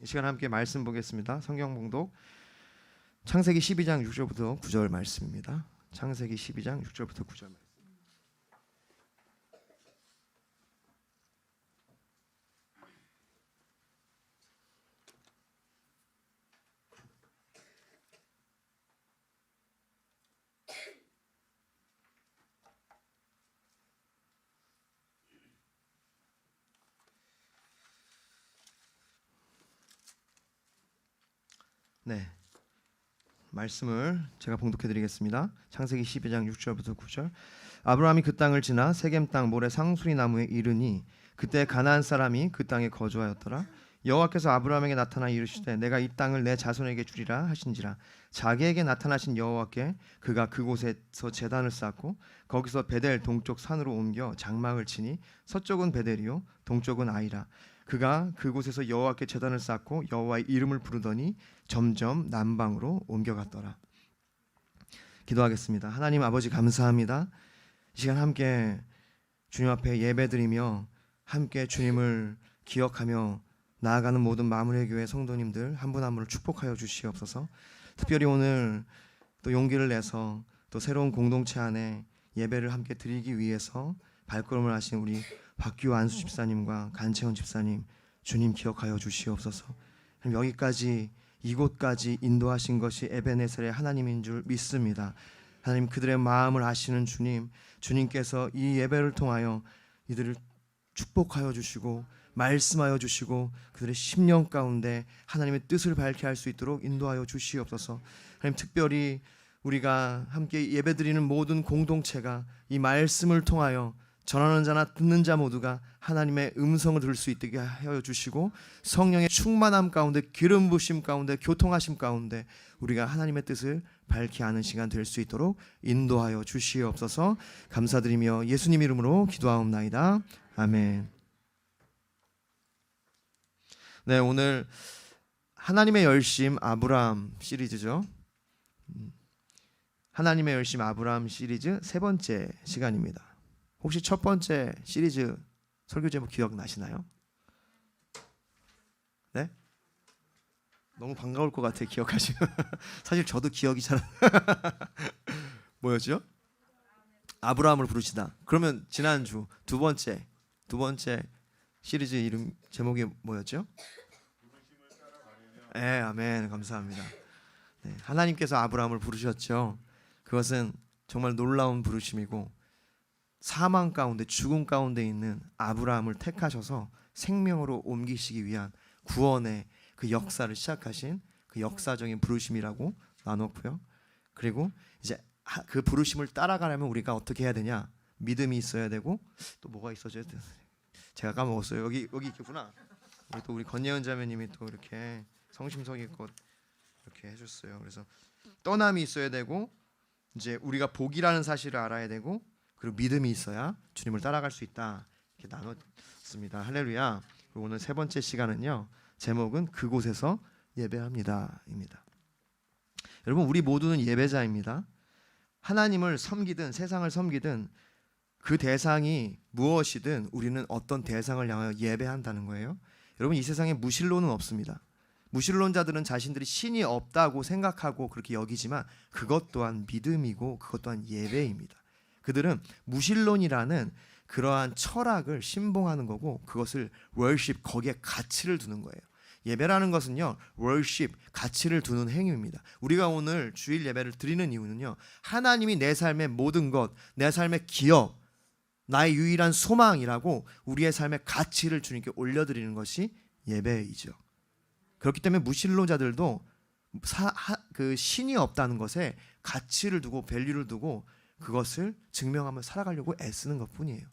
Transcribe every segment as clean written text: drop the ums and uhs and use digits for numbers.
이 시간 함께 말씀 보겠습니다. 성경 봉독 창세기 12장 6절부터 9절 말씀입니다. 창세기 12장 6절부터 9절 말씀. 네, 말씀을 제가 봉독해 드리겠습니다. 창세기 12장 6절부터 9절. 아브라함이 그 땅을 지나 세겜 땅 모래 상수리 나무에 이르니 그때 가나안 사람이 그 땅에 거주하였더라. 여호와께서 아브라함에게 나타나 이르시되 내가 이 땅을 내 자손에게 주리라 하신지라. 자기에게 나타나신 여호와께 그가 그곳에서 제단을 쌓고 거기서 베델 동쪽 산으로 옮겨 장막을 치니 서쪽은 베델이요 동쪽은 아이라. 그가 그곳에서 여호와께 제단을 쌓고 여호와의 이름을 부르더니 점점 남방으로 옮겨갔더라. 기도하겠습니다. 하나님 아버지 감사합니다. 이 시간 함께 주님 앞에 예배드리며 함께 주님을 기억하며 나아가는 모든 마무리의 교회 성도님들 한 분 한 분을 축복하여 주시옵소서. 특별히 오늘 또 용기를 내서 또 새로운 공동체 안에 예배를 함께 드리기 위해서 발걸음을 하신 우리 박규 안수 집사님과 간채원 집사님 주님 기억하여 주시옵소서. 여기까지 이곳까지 인도하신 것이 에베네셀의 하나님인 줄 믿습니다. 하나님 그들의 마음을 아시는 주님, 주님께서 이 예배를 통하여 이들을 축복하여 주시고 말씀하여 주시고 그들의 심령 가운데 하나님의 뜻을 밝게 할 수 있도록 인도하여 주시옵소서. 하나님 특별히 우리가 함께 예배드리는 모든 공동체가 이 말씀을 통하여 전하는 자나 듣는 자 모두가 하나님의 음성을 들을 수 있게 하여 주시고 성령의 충만함 가운데 기름 부으심 가운데 교통하심 가운데 우리가 하나님의 뜻을 밝히 아는 시간 될 수 있도록 인도하여 주시옵소서. 감사드리며 예수님 이름으로 기도하옵나이다. 아멘. 네, 오늘 하나님의 열심 아브라함 시리즈죠. 하나님의 열심 아브라함 시리즈 세 번째 시간입니다. 혹시 첫 번째 시리즈 설교 제목 기억나시나요? 네? 너무 반가울 것 같아요. 기억하시면. 사실 저도 기억이 잘 뭐였죠? 아브라함을 부르시다. 그러면 지난주 두 번째 시리즈 이름 제목이 뭐였죠? 네, 아멘. 감사합니다. 네, 하나님께서 아브라함을 부르셨죠. 그것은 정말 놀라운 부르심이고 사망 가운데 죽음 가운데 있는 아브라함을 택하셔서 생명으로 옮기시기 위한 구원의 그 역사를 시작하신 그 역사적인 부르심이라고 나눴고요. 그리고 이제 그 부르심을 따라가려면 우리가 어떻게 해야 되냐? 믿음이 있어야 되고 또 뭐가 있어져야 돼? 제가 까먹었어요. 여기 있겠구나. 또 우리 권예은 자매님이 또 이렇게 성심성의껏 이렇게 해줬어요. 그래서 떠남이 있어야 되고 이제 우리가 복이라는 사실을 알아야 되고 그리고 믿음이 있어야 주님을 따라갈 수 있다. 이렇게 나눴습니다. 할렐루야. 그리고 오늘 세 번째 시간은요. 제목은 그곳에서 예배합니다입니다. 여러분 우리 모두는 예배자입니다. 하나님을 섬기든 세상을 섬기든 그 대상이 무엇이든 우리는 어떤 대상을 향하여 예배한다는 거예요. 여러분 이 세상에 무신론은 없습니다. 무신론자들은 자신들이 신이 없다고 생각하고 그렇게 여기지만 그것 또한 믿음이고 그것 또한 예배입니다. 그들은 무신론이라는 그러한 철학을 신봉하는 거고 그것을 월십 거기에 가치를 두는 거예요. 예배라는 것은요 월십 가치를 두는 행위입니다. 우리가 오늘 주일 예배를 드리는 이유는요 하나님이 내 삶의 모든 것, 내 삶의 기업, 나의 유일한 소망이라고 우리의 삶의 가치를 주님께 올려드리는 것이 예배이죠. 그렇기 때문에 무신론자들도 그 신이 없다는 것에 가치를 두고 밸류를 두고 그것을 증명하며 살아가려고 애쓰는 것뿐이에요.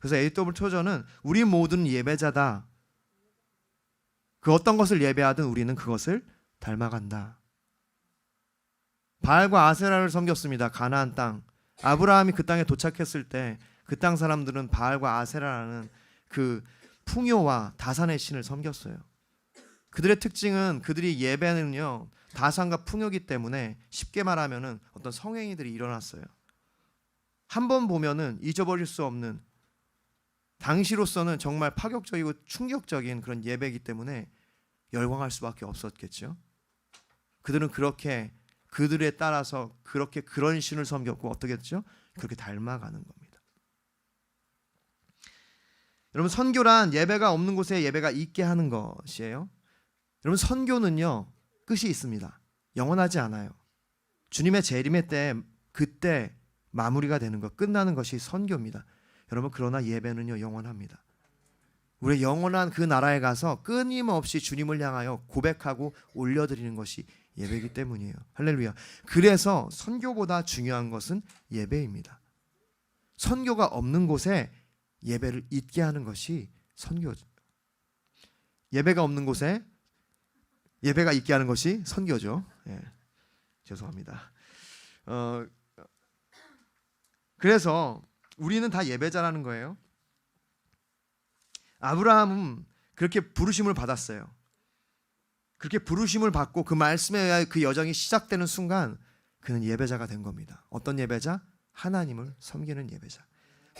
그래서 AW 초전은 우리 모두는 예배자다. 그 어떤 것을 예배하든 우리는 그것을 닮아간다. 바알과 아세라를 섬겼습니다. 가나안 땅. 아브라함이 그 땅에 도착했을 때 그 땅 사람들은 바알과 아세라라는 그 풍요와 다산의 신을 섬겼어요. 그들의 특징은 그들이 예배는요 다산과 풍요기 때문에 쉽게 말하면은 어떤 성행위들이 일어났어요. 한 번 보면은 잊어버릴 수 없는 당시로서는 정말 파격적이고 충격적인 그런 예배이기 때문에 열광할 수밖에 없었겠죠. 그들은 그렇게 그들에 따라서 그런 신을 섬겼고 어떻게 했죠? 그렇게 닮아가는 겁니다. 여러분, 선교란 예배가 없는 곳에 예배가 있게 하는 것이에요. 여러분, 선교는요 끝이 있습니다. 영원하지 않아요. 주님의 재림의 때 그때 마무리가 되는 것, 끝나는 것이 선교입니다. 여러분, 그러나 예배는요 영원합니다. 우리 영원한 그 나라에 가서 끊임없이 주님을 향하여 고백하고 올려드리는 것이 예배이기 때문이에요. 할렐루야. 그래서 선교보다 중요한 것은 예배입니다. 선교가 없는 곳에 예배를 있게 하는 것이 선교죠. 예배가 없는 곳에 예배가 있게 하는 것이 선교죠. 죄송합니다. 그래서 우리는 다 예배자라는 거예요. 아브라함은 그렇게 부르심을 받았어요. 그렇게 부르심을 받고 그 말씀에 의하여 그 여정이 시작되는 순간 그는 예배자가 된 겁니다. 어떤 예배자? 하나님을 섬기는 예배자.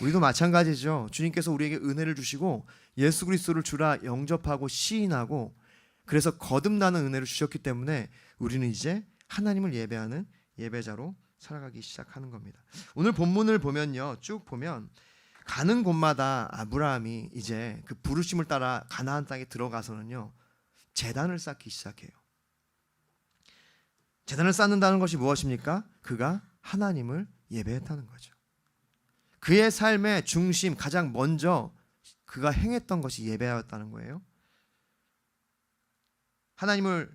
우리도 마찬가지죠. 주님께서 우리에게 은혜를 주시고 예수 그리스도를 주라 영접하고 시인하고 그래서 거듭나는 은혜를 주셨기 때문에 우리는 이제 하나님을 예배하는 예배자로 살아가기 시작하는 겁니다. 오늘 본문을 보면요, 쭉 보면 가는 곳마다 아브라함이 이제 그 부르심을 따라 가나안 땅에 들어가서는요 제단을 쌓기 시작해요. 제단을 쌓는다는 것이 무엇입니까? 그가 하나님을 예배했다는 거죠. 그의 삶의 중심, 가장 먼저 그가 행했던 것이 예배였다는 거예요. 하나님의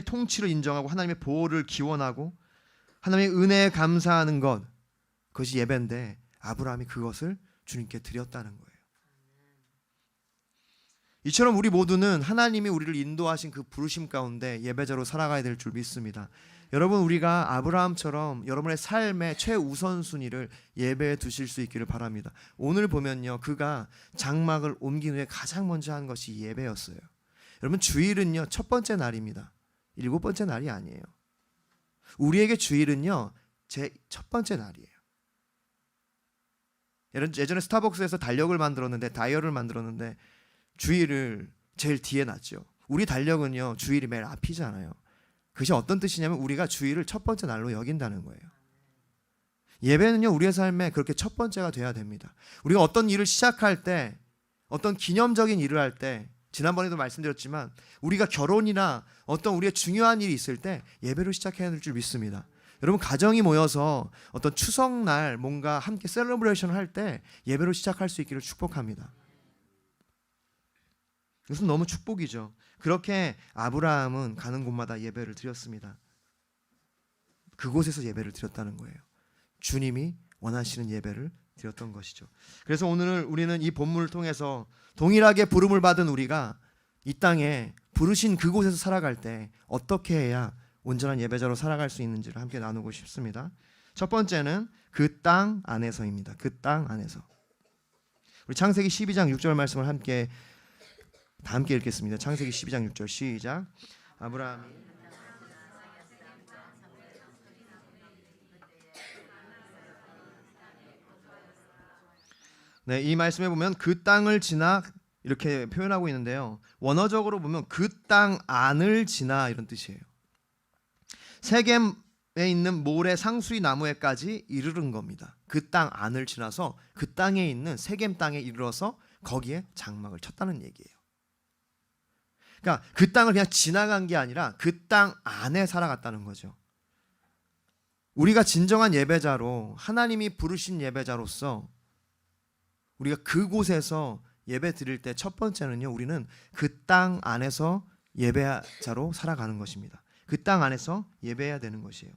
통치를 인정하고 하나님의 보호를 기원하고 하나님의 은혜에 감사하는 것, 그것이 예배인데 아브라함이 그것을 주님께 드렸다는 거예요. 이처럼 우리 모두는 하나님이 우리를 인도하신 그 부르심 가운데 예배자로 살아가야 될 줄 믿습니다. 여러분, 우리가 아브라함처럼 여러분의 삶의 최우선순위를 예배에 두실 수 있기를 바랍니다. 오늘 보면요, 그가 장막을 옮긴 후에 가장 먼저 한 것이 예배였어요. 여러분, 주일은요 첫 번째 날입니다. 7번째 날이 아니에요. 우리에게 주일은요 제 첫 번째 날이에요. 예전에 스타벅스에서 달력을 만들었는데, 다이어를 만들었는데 주일을 제일 뒤에 놨죠. 우리 달력은요 주일이 맨 앞이잖아요. 그것이 어떤 뜻이냐면 우리가 주일을 첫 번째 날로 여긴다는 거예요. 예배는요 우리의 삶에 그렇게 첫 번째가 돼야 됩니다. 우리가 어떤 일을 시작할 때, 어떤 기념적인 일을 할 때, 지난번에도 말씀드렸지만 우리가 결혼이나 어떤 우리의 중요한 일이 있을 때 예배로 시작해야 될 줄 믿습니다. 여러분, 가정이 모여서 어떤 추석날 뭔가 함께 셀러브레이션을 할 때 예배로 시작할 수 있기를 축복합니다. 이것은 너무 축복이죠. 그렇게 아브라함은 가는 곳마다 예배를 드렸습니다. 그곳에서 예배를 드렸다는 거예요. 주님이 원하시는 예배를 드렸던 것이죠. 그래서 오늘 우리는 이 본문을 통해서 동일하게 부름을 받은 우리가 이 땅에 부르신 그곳에서 살아갈 때 어떻게 해야 온전한 예배자로 살아갈 수 있는지를 함께 나누고 싶습니다. 첫 번째는 그 땅 안에서입니다. 그 땅 안에서. 우리 창세기 12장 6절 말씀을 다 함께 읽겠습니다. 창세기 12장 6절 시작. 아브라함이 이 말씀에 보면 그 땅을 지나 이렇게 표현하고 있는데요. 원어적으로 보면 그 땅 안을 지나 이런 뜻이에요. 세겜에 있는 모래 상수리 나무에까지 이르른 겁니다. 그 땅 안을 지나서 그 땅에 있는 세겜 땅에 이르러서 거기에 장막을 쳤다는 얘기예요. 그러니까 그 땅을 그냥 지나간 게 아니라 그 땅 안에 살아갔다는 거죠. 우리가 진정한 예배자로, 하나님이 부르신 예배자로서 우리가 그곳에서 예배 드릴 때 첫 번째는요, 우리는 그 땅 안에서 예배자로 살아가는 것입니다. 그 땅 안에서 예배해야 되는 것이에요.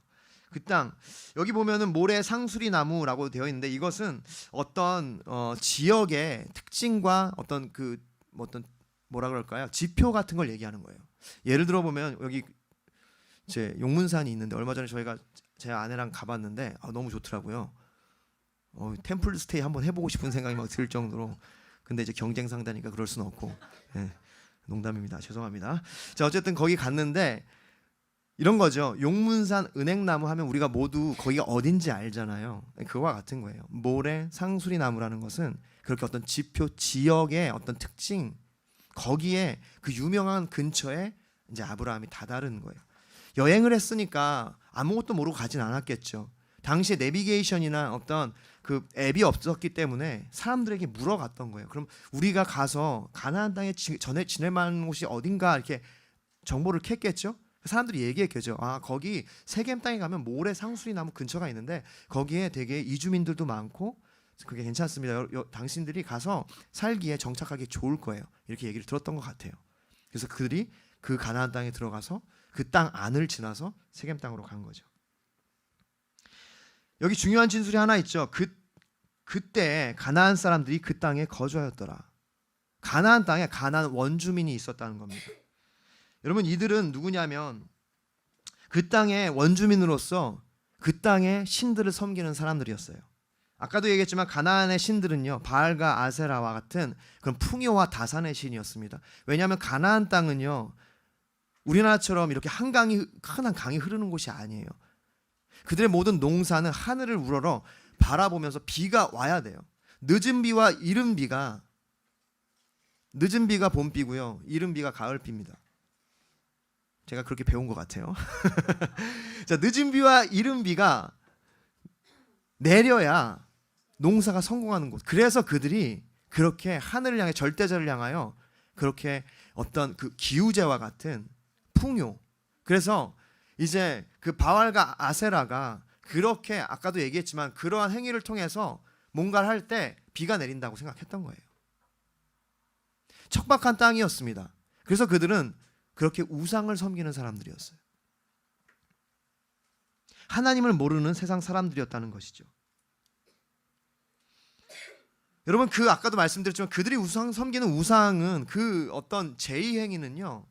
그 땅, 여기 보면은 모래 상수리 나무라고 되어 있는데 이것은 어떤 지역의 특징과 어떤 뭐라 그럴까요? 지표 같은 걸 얘기하는 거예요. 예를 들어 보면 여기 제 용문산이 있는데 얼마 전에 제 아내랑 가봤는데 너무 좋더라고요. 템플 스테이 한번 해보고 싶은 생각이 막 들 정도로. 근데 이제 경쟁 상다니까 그럴 수는 없고, 농담입니다. 죄송합니다. 자, 어쨌든 거기 갔는데 이런 거죠. 용문산 은행나무 하면 우리가 모두 거기가 어딘지 알잖아요. 그거와 같은 거예요. 모래 상수리 나무라는 것은 그렇게 어떤 지표, 지역의 어떤 특징, 거기에 그 유명한 근처에 이제 아브라함이 다다른 거예요. 여행을 했으니까 아무것도 모르고 가진 않았겠죠. 당시에 내비게이션이나 어떤 그 앱이 없었기 때문에 사람들에게 물어갔던 거예요. 그럼 우리가 가서 가나안 땅에 전에 지낼 만한 곳이 어딘가 이렇게 정보를 캤겠죠. 사람들이 얘기했겠죠. 아, 거기 세겜 땅에 가면 모래 상수리 나무 근처가 있는데 거기에 되게 이주민들도 많고 그게 괜찮습니다. 당신들이 가서 살기에 정착하기 좋을 거예요. 이렇게 얘기를 들었던 것 같아요. 그래서 그들이 그 가나안 땅에 들어가서 그 땅 안을 지나서 세겜 땅으로 간 거죠. 여기 중요한 진술이 하나 있죠. 그때 가나안 사람들이 그 땅에 거주하였더라. 가나안 땅에 가나안 원주민이 있었다는 겁니다. 여러분, 이들은 누구냐면 그 땅의 원주민으로서 그 땅의 신들을 섬기는 사람들이었어요. 아까도 얘기했지만 가나안의 신들은요, 바알과 아세라와 같은 그런 풍요와 다산의 신이었습니다. 왜냐하면 가나안 땅은요, 우리나라처럼 이렇게 큰 강이 흐르는 곳이 아니에요. 그들의 모든 농사는 하늘을 우러러 바라보면서 비가 와야 돼요. 늦은 비와 이른 비가 봄비고요, 이른 비가 가을비입니다. 제가 그렇게 배운 것 같아요. 자, 늦은 비와 이른 비가 내려야 농사가 성공하는 곳. 그래서 그들이 그렇게 하늘을 향해 절대자를 향하여 그렇게 어떤 그 기우제와 같은 풍요. 그래서 이제 그 바알과 아세라가 그렇게 아까도 얘기했지만 그러한 행위를 통해서 뭔가를 할 때 비가 내린다고 생각했던 거예요. 척박한 땅이었습니다. 그래서 그들은 그렇게 우상을 섬기는 사람들이었어요. 하나님을 모르는 세상 사람들이었다는 것이죠. 여러분, 그 아까도 말씀드렸지만 그들이 섬기는 우상은 그 어떤 제의 행위는요,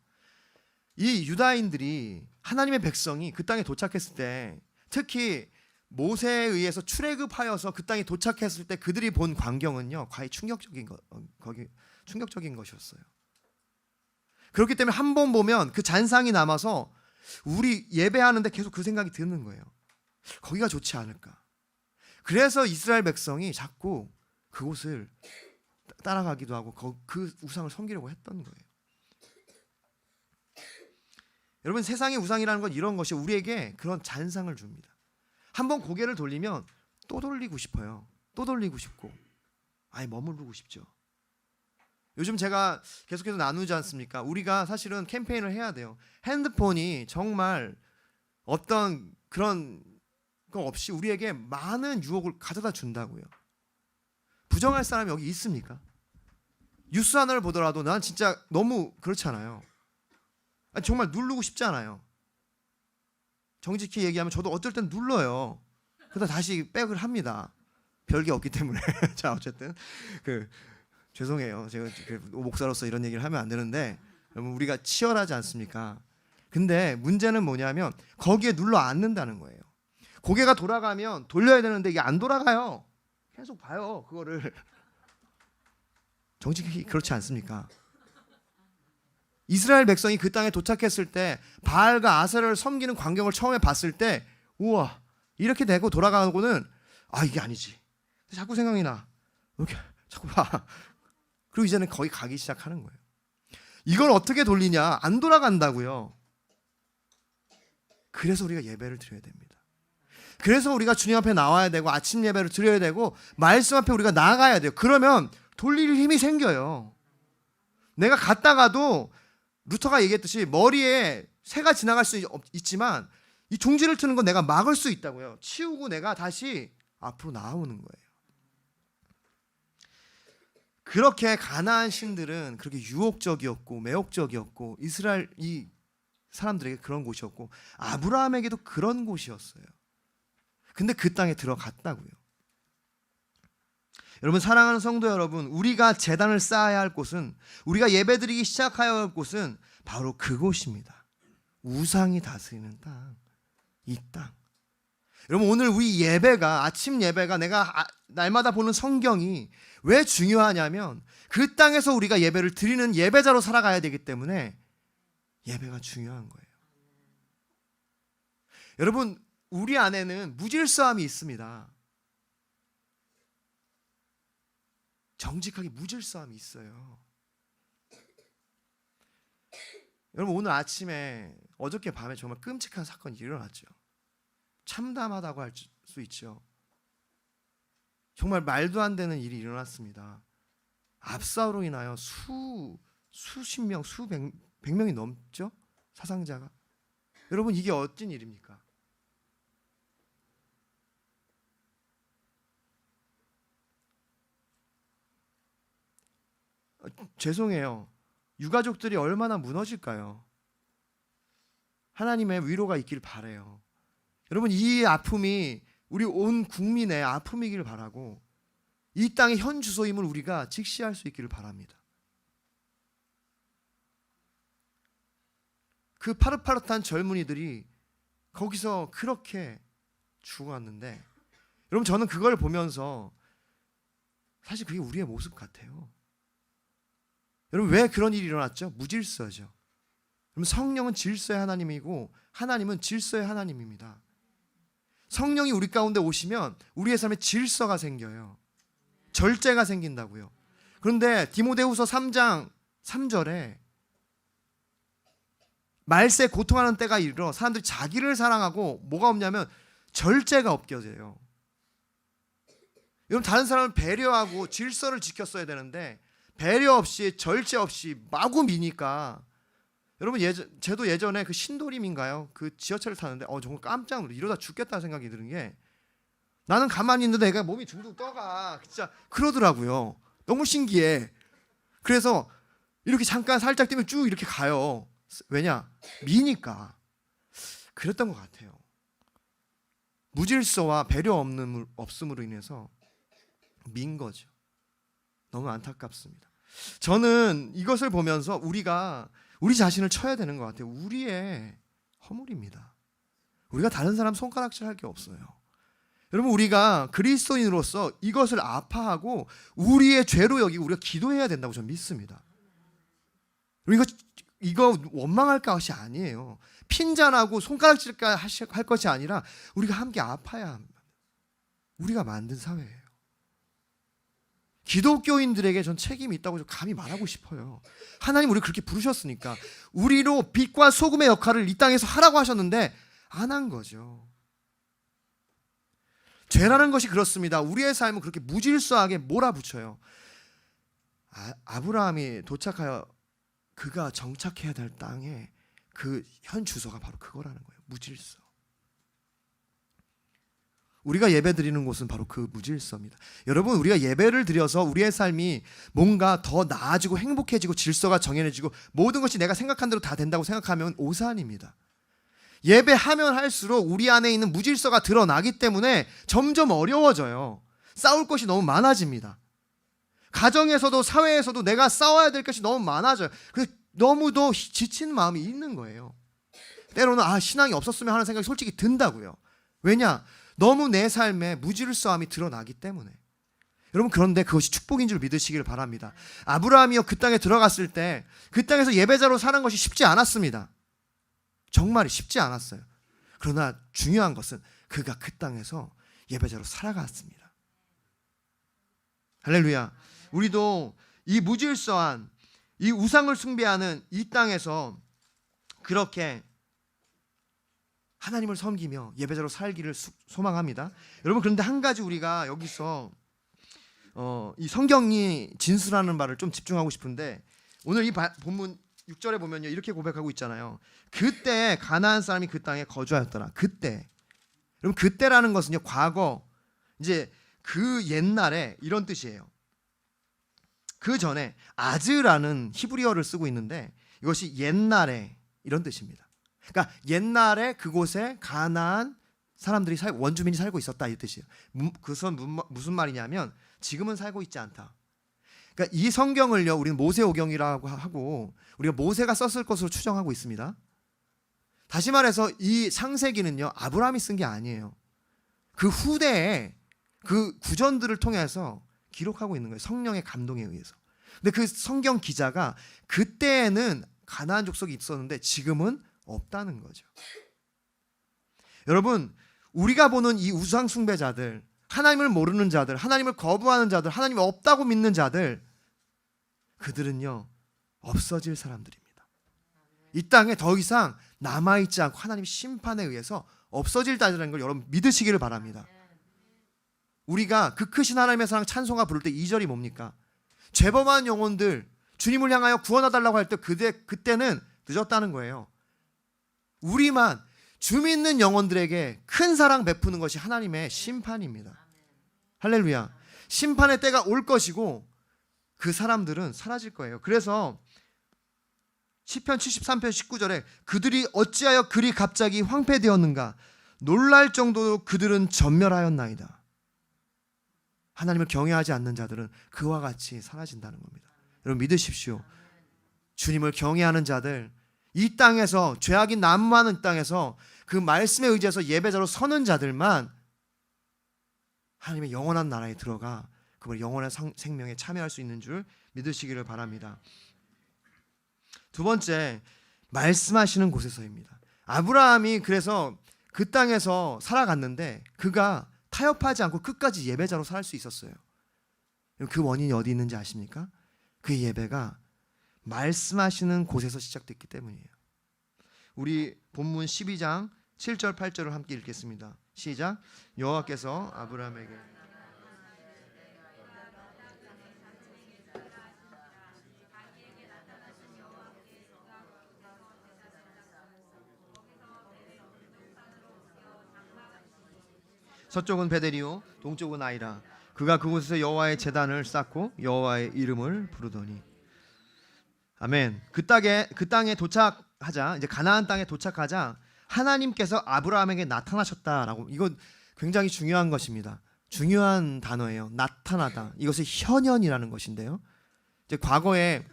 이 유다인들이 하나님의 백성이 그 땅에 도착했을 때, 특히 모세에 의해서 출애굽하여서 그 땅에 도착했을 때 그들이 본 광경은요, 과히 충격적인 것이었어요. 그렇기 때문에 한 번 보면 그 잔상이 남아서 우리 예배하는데 계속 그 생각이 드는 거예요. 거기가 좋지 않을까. 그래서 이스라엘 백성이 자꾸 그곳을 따라가기도 하고 그 우상을 섬기려고 했던 거예요. 여러분, 세상의 우상이라는 건 이런 것이 우리에게 그런 잔상을 줍니다. 한번 고개를 돌리면 또 돌리고 싶어요. 또 돌리고 싶고 아예 머무르고 싶죠. 요즘 제가 계속해서 나누지 않습니까? 우리가 사실은 캠페인을 해야 돼요. 핸드폰이 정말 어떤 그런 거 없이 우리에게 많은 유혹을 가져다 준다고요. 부정할 사람이 여기 있습니까? 뉴스 하나를 보더라도 난 진짜 너무 그렇잖아요. 정말 누르고 싶잖아요. 정직히 얘기하면 저도 어쩔 땐 눌러요. 그러다 다시 백을 합니다. 별게 없기 때문에. 자, 어쨌든 죄송해요. 제가 목사로서 이런 얘기를 하면 안 되는데 우리가 치열하지 않습니까? 근데 문제는 뭐냐면 거기에 눌러 앉는다는 거예요. 고개가 돌아가면 돌려야 되는데 이게 안 돌아가요. 계속 봐요, 그거를. 정직히 그렇지 않습니까? 이스라엘 백성이 그 땅에 도착했을 때 바알과 아세라를 섬기는 광경을 처음에 봤을 때, 우와, 이렇게 되고 돌아가고는 이게 아니지. 자꾸 생각이 나. 이렇게 자꾸 봐. 그리고 이제는 거기 가기 시작하는 거예요. 이걸 어떻게 돌리냐? 안 돌아간다고요. 그래서 우리가 예배를 드려야 됩니다. 그래서 우리가 주님 앞에 나와야 되고 아침 예배를 드려야 되고 말씀 앞에 우리가 나아가야 돼요. 그러면 돌릴 힘이 생겨요. 내가 갔다가도 루터가 얘기했듯이 머리에 새가 지나갈 수 있지만 이 종지를 트는 건 내가 막을 수 있다고요. 치우고 내가 다시 앞으로 나오는 거예요. 그렇게 가나안 신들은 그렇게 유혹적이었고 매혹적이었고 이스라엘 이 사람들에게 그런 곳이었고 아브라함에게도 그런 곳이었어요. 근데 그 땅에 들어갔다고요. 여러분, 사랑하는 성도 여러분, 우리가 제단을 쌓아야 할 곳은, 우리가 예배드리기 시작해야 할 곳은 바로 그곳입니다. 우상이 다스리는 땅, 이 땅. 여러분, 오늘 우리 예배가, 아침 예배가 내가 날마다 보는 성경이 왜 중요하냐면 그 땅에서 우리가 예배를 드리는 예배자로 살아가야 되기 때문에 예배가 중요한 거예요. 여러분, 우리 안에는 무질서함이 있습니다. 정직하게 무질서함이 있어요. 여러분 오늘 아침에 어저께 밤에 정말 끔찍한 사건이 일어났죠. 참담하다고 할 수 있죠. 정말 말도 안 되는 일이 일어났습니다. 압사로 인하여 수십 명, 수백 명이 넘죠? 사상자가. 여러분 이게 어떤 일입니까? 죄송해요. 유가족들이 얼마나 무너질까요? 하나님의 위로가 있길 바라요. 여러분 이 아픔이 우리 온 국민의 아픔이길 바라고 이 땅의 현 주소임을 우리가 직시할 수 있기를 바랍니다. 그 파릇파릇한 젊은이들이 거기서 그렇게 죽어갔는데 여러분 저는 그걸 보면서 사실 그게 우리의 모습 같아요. 여러분 왜 그런 일이 일어났죠? 무질서죠. 여러분 성령은 질서의 하나님이고 하나님은 질서의 하나님입니다. 성령이 우리 가운데 오시면 우리의 삶에 질서가 생겨요. 절제가 생긴다고요. 그런데 디모데후서 3장 3절에 말세 고통하는 때가 이르러 사람들이 자기를 사랑하고 뭐가 없냐면 절제가 없겨져요. 여러분 다른 사람을 배려하고 질서를 지켰어야 되는데 배려 없이 절제 없이 마구 미니까 여러분 저도 예전에 그 신도림인가요? 그 지하철을 타는데 정말 깜짝 놀라 이러다 죽겠다는 생각이 드는 게 나는 가만히 있는데 애가 몸이 둥둥 떠가 진짜 그러더라고요. 너무 신기해. 그래서 이렇게 잠깐 살짝 뛰면 쭉 이렇게 가요. 왜냐? 미니까. 그랬던 것 같아요. 무질서와 배려 없음으로 인해서 민 거죠. 너무 안타깝습니다. 저는 이것을 보면서 우리가 우리 자신을 쳐야 되는 것 같아요. 우리의 허물입니다. 우리가 다른 사람 손가락질 할 게 없어요. 여러분 우리가 그리스도인으로서 이것을 아파하고 우리의 죄로 여기고 우리가 기도해야 된다고 저는 믿습니다. 이거 원망할 것이 아니에요. 핀잔하고 손가락질 할 것이 아니라 우리가 함께 아파야 합니다. 우리가 만든 사회예요. 기독교인들에게 전 책임이 있다고 감히 말하고 싶어요. 하나님 우리 그렇게 부르셨으니까 우리로 빛과 소금의 역할을 이 땅에서 하라고 하셨는데 안 한 거죠. 죄라는 것이 그렇습니다. 우리의 삶은 그렇게 무질서하게 몰아붙여요. 아브라함이 도착하여 그가 정착해야 될 땅에 그 현 주소가 바로 그거라는 거예요. 무질서. 우리가 예배 드리는 곳은 바로 그 무질서입니다. 여러분 우리가 예배를 드려서 우리의 삶이 뭔가 더 나아지고 행복해지고 질서가 정연해지고 모든 것이 내가 생각한 대로 다 된다고 생각하면 오산입니다. 예배하면 할수록 우리 안에 있는 무질서가 드러나기 때문에 점점 어려워져요. 싸울 것이 너무 많아집니다. 가정에서도 사회에서도 내가 싸워야 될 것이 너무 많아져요. 그래서 너무도 지친 마음이 있는 거예요. 때로는 신앙이 없었으면 하는 생각이 솔직히 든다고요. 왜냐? 너무 내 삶에 무질서함이 드러나기 때문에. 여러분 그런데 그것이 축복인 줄 믿으시기를 바랍니다. 아브라함이요 그 땅에 들어갔을 때 그 땅에서 예배자로 사는 것이 쉽지 않았습니다. 정말 쉽지 않았어요. 그러나 중요한 것은 그가 그 땅에서 예배자로 살아갔습니다. 할렐루야. 우리도 이 무질서한 이 우상을 숭배하는 이 땅에서 그렇게 하나님을 섬기며 예배자로 살기를 소망합니다. 여러분 그런데 한 가지 우리가 여기서 이 성경이 진술하는 바를 좀 집중하고 싶은데 오늘 이 본문 6절에 보면요 이렇게 고백하고 있잖아요. 그때 가나안 사람이 그 땅에 거주하였더라. 그때. 여러분 그때라는 것은요 과거 이제 그 옛날에 이런 뜻이에요. 그 전에 아즈라는 히브리어를 쓰고 있는데 이것이 옛날에 이런 뜻입니다. 그러니까 옛날에 그곳에 가나안 사람들이 원주민이 살고 있었다 이 뜻이에요. 그것은 무슨 말이냐면 지금은 살고 있지 않다. 그러니까 이 성경을요 우리는 모세오경이라고 하고 우리가 모세가 썼을 것으로 추정하고 있습니다. 다시 말해서 이 창세기는요 아브라함이 쓴 게 아니에요. 그 후대에 그 구전들을 통해서 기록하고 있는 거예요. 성령의 감동에 의해서. 근데 그 성경 기자가 그때에는 가나안 족속이 있었는데 지금은 없다는 거죠. 여러분 우리가 보는 이 우상 숭배자들, 하나님을 모르는 자들, 하나님을 거부하는 자들, 하나님이 없다고 믿는 자들, 그들은요 없어질 사람들입니다. 이 땅에 더 이상 남아있지 않고 하나님 심판에 의해서 없어질 자들이라는 걸 여러분 믿으시기를 바랍니다. 우리가 그 크신 하나님의 사랑 찬송가 부를 때 2절이 뭡니까? 죄범한 영혼들 주님을 향하여 구원해달라고 할 때 그때는 늦었다는 거예요. 우리만 주 믿는 영혼들에게 큰 사랑 베푸는 것이 하나님의 심판입니다. 할렐루야. 심판의 때가 올 것이고 그 사람들은 사라질 거예요. 그래서 시편 73편 19절에 그들이 어찌하여 그리 갑자기 황폐되었는가 놀랄 정도로 그들은 전멸하였나이다. 하나님을 경외하지 않는 자들은 그와 같이 사라진다는 겁니다. 여러분 믿으십시오. 주님을 경외하는 자들, 이 땅에서 죄악이 난무하는 땅에서 그 말씀에 의지해서 예배자로 서는 자들만 하나님의 영원한 나라에 들어가 그분의 영원한 생명에 참여할 수 있는 줄 믿으시기를 바랍니다. 두 번째, 말씀하시는 곳에서입니다. 아브라함이 그래서 그 땅에서 살아갔는데 그가 타협하지 않고 끝까지 예배자로 살 수 있었어요. 그 원인이 어디 있는지 아십니까? 그 예배가 말씀하시는 곳에서 시작됐기 때문이에요. 우리 본문 12장 7절 8절을 함께 읽겠습니다. 시작. 여호와께서 아브라함에게 서쪽은 베델이요 동쪽은 아이라 그가 그곳에서 여호와의 제단을 쌓고 여호와의 이름을 부르더니 아멘. 그 땅에 도착하자 이제 가나안 땅에 도착하자 하나님께서 아브라함에게 나타나셨다라고. 이거 굉장히 중요한 것입니다. 중요한 단어예요. 나타나다. 이것이 현현이라는 것인데요. 이제 과거에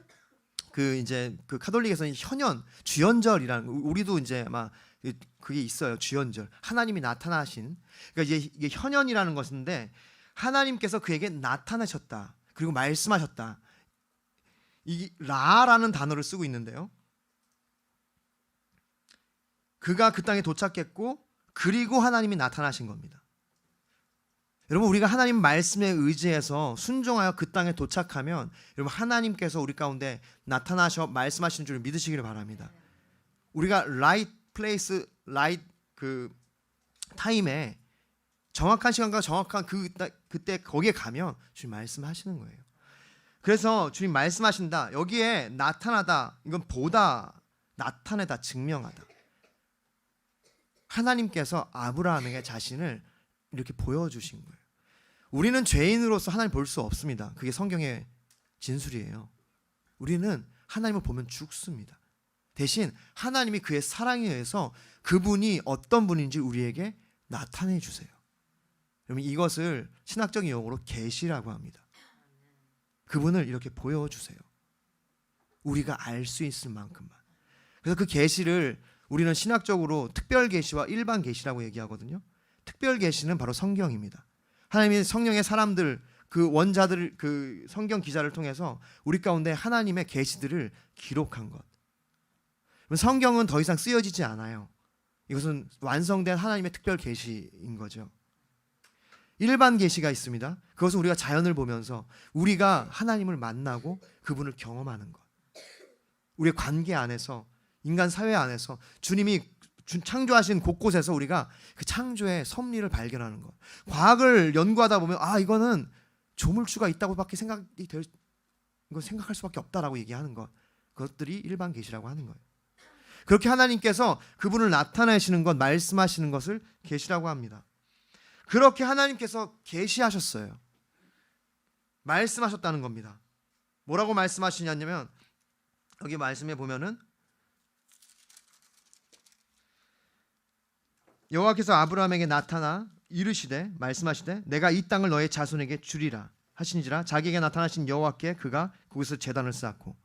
그 카톨릭에서는 현현, 주연절이라는 우리도 이제 아마 그게 있어요. 주연절. 하나님이 나타나신. 그러니까 이게 현현이라는 것인데 하나님께서 그에게 나타나셨다. 그리고 말씀하셨다. 이 라라는 단어를 쓰고 있는데요. 그가 그 땅에 도착했고 그리고 하나님이 나타나신 겁니다. 여러분 우리가 하나님 말씀에 의지해서 순종하여 그 땅에 도착하면 여러분 하나님께서 우리 가운데 나타나셔 말씀하시는 줄 믿으시기를 바랍니다. 우리가 right place, right 그 타임에 정확한 시간과 정확한 그때 거기에 가면 주님 말씀하시는 거예요. 그래서 주님 말씀하신다. 여기에 나타나다. 이건 보다, 나타내다, 증명하다. 하나님께서 아브라함에게 자신을 이렇게 보여주신 거예요. 우리는 죄인으로서 하나님 볼 수 없습니다. 그게 성경의 진술이에요. 우리는 하나님을 보면 죽습니다. 대신 하나님이 그의 사랑에 의해서 그분이 어떤 분인지 우리에게 나타내 주세요. 여러분 이것을 신학적인 용어로 계시라고 합니다. 그분을 이렇게 보여주세요. 우리가 알 수 있을 만큼만. 그래서 그 계시를 우리는 신학적으로 특별 계시와 일반 계시라고 얘기하거든요. 특별 계시는 바로 성경입니다. 하나님이 성령의 사람들, 그 원자들, 그 성경 기자를 통해서 우리 가운데 하나님의 계시들을 기록한 것. 성경은 더 이상 쓰여지지 않아요. 이것은 완성된 하나님의 특별 계시인 거죠. 일반 계시가 있습니다. 그것은 우리가 자연을 보면서 우리가 하나님을 만나고 그분을 경험하는 것. 우리의 관계 안에서, 인간 사회 안에서 주님이 창조하신 곳곳에서 우리가 그 창조의 섭리를 발견하는 것. 과학을 연구하다 보면 이거는 조물주가 있다고밖에 이거 생각할 수밖에 없다라고 얘기하는 것. 그것들이 일반 계시라고 하는 거예요. 그렇게 하나님께서 그분을 나타내시는 것, 말씀하시는 것을 계시라고 합니다. 그렇게 하나님께서 계시하셨어요. 말씀하셨다는 겁니다. 뭐라고 말씀하시냐면 여기 말씀에 보면은 여호와께서 아브라함에게 나타나 이르시되 말씀하시되 내가 이 땅을 너의 자손에게 주리라 하시니지라. 자기에게 나타나신 여호와께 그가 거기서 제단을 쌓고.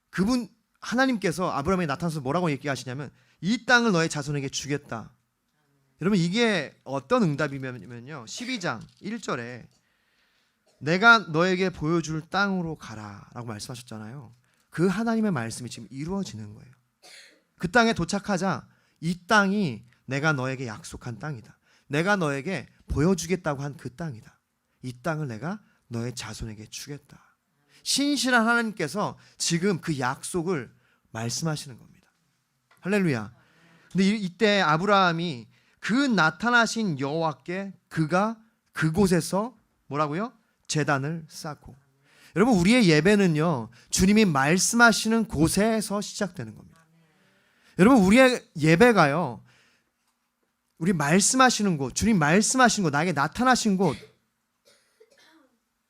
그분 하나님께서 아브라함에게 나타나서 뭐라고 얘기하시냐면 이 땅을 너의 자손에게 주겠다. 여러분 이게 어떤 응답이면요 12장 1절에 내가 너에게 보여줄 땅으로 가라 라고 말씀하셨잖아요. 그 하나님의 말씀이 지금 이루어지는 거예요. 그 땅에 도착하자 이 땅이 내가 너에게 약속한 땅이다. 내가 너에게 보여주겠다고 한 그 땅이다. 이 땅을 내가 너의 자손에게 주겠다. 신실한 하나님께서 지금 그 약속을 말씀하시는 겁니다. 할렐루야. 근데 이때 아브라함이 그 나타나신 여호와께 그가 그곳에서 뭐라고요? 제단을 쌓고. 여러분, 우리의 예배는요, 주님이 말씀하시는 곳에서 시작되는 겁니다. 여러분, 우리의 예배가요, 우리 말씀하시는 곳, 주님 말씀하신 곳, 나에게 나타나신 곳,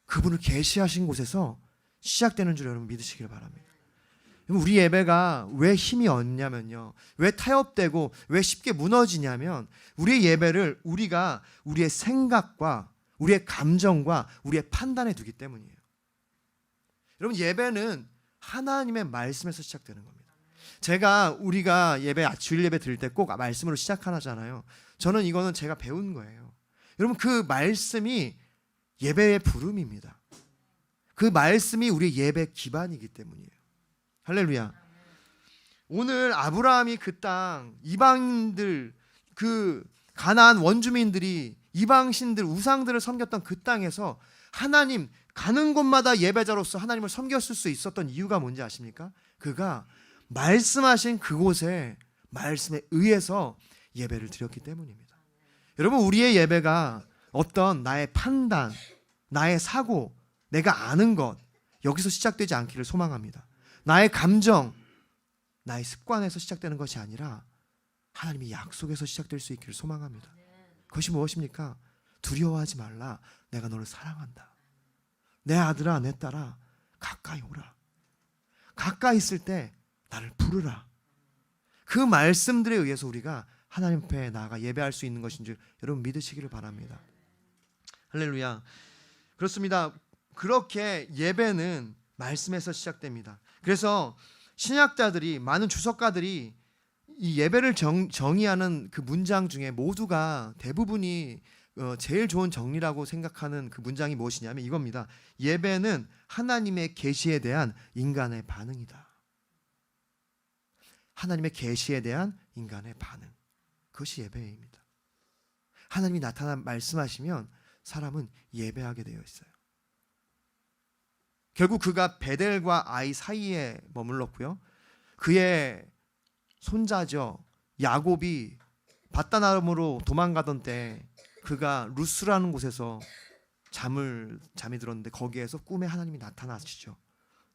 그분을 계시하신 곳에서 시작되는 줄 여러분 믿으시길 바랍니다. 우리 예배가 왜 힘이 없냐면요, 왜 타협되고 왜 쉽게 무너지냐면, 우리의 예배를 우리가 우리의 생각과 우리의 감정과 우리의 판단에 두기 때문이에요. 여러분, 예배는 하나님의 말씀에서 시작되는 겁니다. 우리가 주일 예배 드릴 때 꼭 말씀으로 시작하잖아요. 저는 이거는 제가 배운 거예요. 여러분, 그 말씀이 예배의 부름입니다. 그 말씀이 우리 예배 기반이기 때문이에요. 할렐루야. 오늘 아브라함이 그 땅, 이방인들, 그 가나안 원주민들이 이방신들, 우상들을 섬겼던 그 땅에서 하나님, 가는 곳마다 예배자로서 하나님을 섬겼을 수 있었던 이유가 뭔지 아십니까? 그가 말씀하신 그곳에 말씀에 의해서 예배를 드렸기 때문입니다. 여러분, 우리의 예배가 어떤 나의 판단, 나의 사고, 내가 아는 것, 여기서 시작되지 않기를 소망합니다. 나의 감정, 나의 습관에서 시작되는 것이 아니라 하나님의 약속에서 시작될 수 있기를 소망합니다. 그것이 무엇입니까? 두려워하지 말라. 내가 너를 사랑한다. 내 아들아, 내 딸아, 가까이 오라. 가까이 있을 때 나를 부르라. 그 말씀들에 의해서 우리가 하나님 앞에 나아가 예배할 수 있는 것인 줄 여러분 믿으시기를 바랍니다. 할렐루야. 그렇습니다. 그렇게 예배는 말씀에서 시작됩니다. 그래서 신약자들이, 많은 주석가들이 이 예배를 정의하는 그 문장 중에 모두가 대부분이 제일 좋은 정리라고 생각하는 그 문장이 무엇이냐면 이겁니다. 예배는 하나님의 계시에 대한 인간의 반응이다. 하나님의 계시에 대한 인간의 반응, 그것이 예배입니다. 하나님이 나타나 말씀하시면 사람은 예배하게 되어 있어요. 결국 그가 베델과 아이 사이에 머물렀고요, 그의 손자죠 야곱이 밧다나름으로 도망가던 때 그가 루스라는 곳에서 잠이 들었는데 거기에서 꿈에 하나님이 나타나시죠.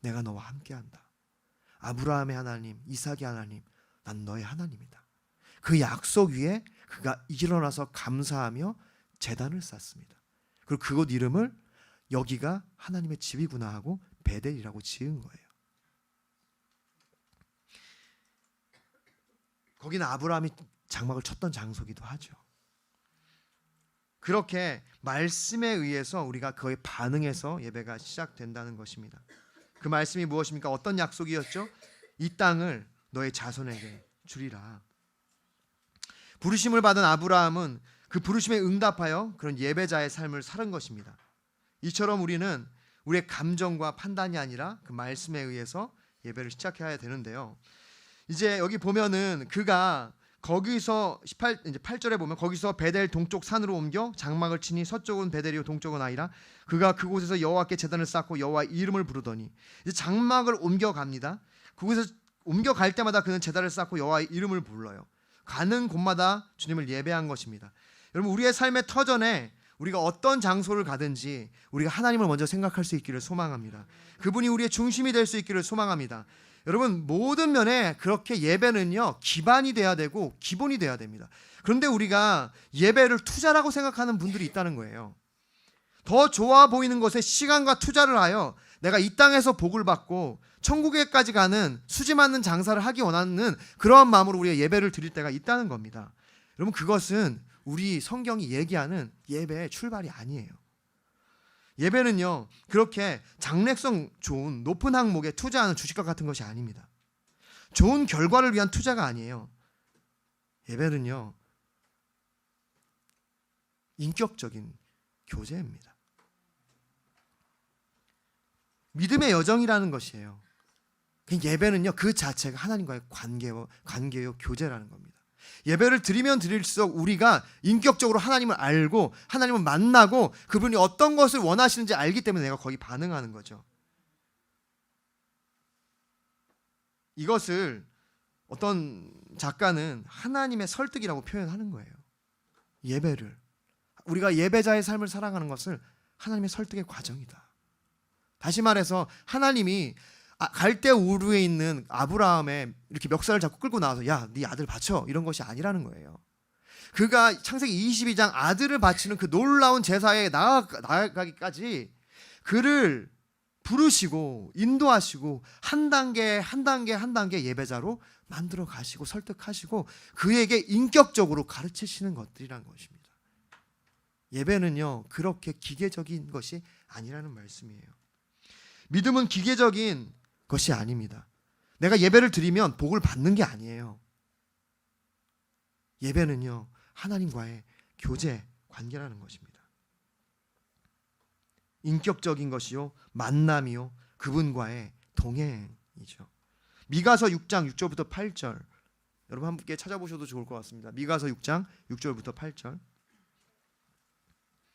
내가 너와 함께한다. 아브라함의 하나님, 이삭의 하나님, 난 너의 하나님이다. 그 약속 위에 그가 일어나서 감사하며 제단을 쌓습니다. 그리고 그곳 이름을 여기가 하나님의 집이구나 하고 베델이라고 지은 거예요. 거기는 아브라함이 장막을 쳤던 장소기도 하죠. 그렇게 말씀에 의해서 우리가 그에 반응해서 예배가 시작된다는 것입니다. 그 말씀이 무엇입니까? 어떤 약속이었죠? 이 땅을 너의 자손에게 주리라. 부르심을 받은 아브라함은 그 부르심에 응답하여 그런 예배자의 삶을 살은 것입니다. 이처럼 우리는 우리의 감정과 판단이 아니라 그 말씀에 의해서 예배를 시작해야 되는데요. 이제 여기 보면은 그가 거기서 8절에 보면 거기서 베델 동쪽 산으로 옮겨 장막을 치니 서쪽은 베델이요 동쪽은 아이라. 그가 그곳에서 여호와께 제단을 쌓고 여호와의 이름을 부르더니, 이제 장막을 옮겨갑니다. 그곳에서 옮겨갈 때마다 그는 제단을 쌓고 여호와의 이름을 불러요. 가는 곳마다 주님을 예배한 것입니다. 여러분, 우리의 삶의 터전에 우리가 어떤 장소를 가든지 우리가 하나님을 먼저 생각할 수 있기를 소망합니다. 그분이 우리의 중심이 될 수 있기를 소망합니다. 여러분, 모든 면에 그렇게 예배는요 기반이 돼야 되고 기본이 돼야 됩니다. 그런데 우리가 예배를 투자라고 생각하는 분들이 있다는 거예요. 더 좋아 보이는 것에 시간과 투자를 하여 내가 이 땅에서 복을 받고 천국에까지 가는 수지 맞는 장사를 하기 원하는 그러한 마음으로 우리가 예배를 드릴 때가 있다는 겁니다. 여러분, 그것은 우리 성경이 얘기하는 예배의 출발이 아니에요. 예배는요 그렇게 장래성 좋은 높은 항목에 투자하는 주식과 같은 것이 아닙니다. 좋은 결과를 위한 투자가 아니에요. 예배는요 인격적인 교제입니다. 믿음의 여정이라는 것이에요. 예배는요 그 자체가 하나님과의 관계요 교제라는 겁니다. 예배를 드리면 드릴수록 우리가 인격적으로 하나님을 알고 하나님을 만나고 그분이 어떤 것을 원하시는지 알기 때문에 내가 거기 반응하는 거죠. 이것을 어떤 작가는 하나님의 설득이라고 표현하는 거예요. 예배를, 우리가 예배자의 삶을 살아가는 것을 하나님의 설득의 과정이다. 다시 말해서 하나님이 갈대 우르에 있는 아브라함의 이렇게 멱살을 잡고 끌고 나와서 야, 네 아들 바쳐, 이런 것이 아니라는 거예요. 그가 창세기 22장 아들을 바치는 그 놀라운 제사에 나아가기까지 그를 부르시고 인도하시고 한 단계 한 단계 한 단계 예배자로 만들어 가시고 설득하시고 그에게 인격적으로 가르치시는 것들이란 것입니다. 예배는요, 그렇게 기계적인 것이 아니라는 말씀이에요. 믿음은 기계적인 것이 아닙니다. 내가 예배를 드리면 복을 받는 게 아니에요. 예배는요, 하나님과의 교제 관계라는 것입니다. 인격적인 것이요, 만남이요, 그분과의 동행이죠. 미가서 6장 6절부터 8절, 여러분 함께 찾아보셔도 좋을 것 같습니다. 미가서 6장 6절부터 8절,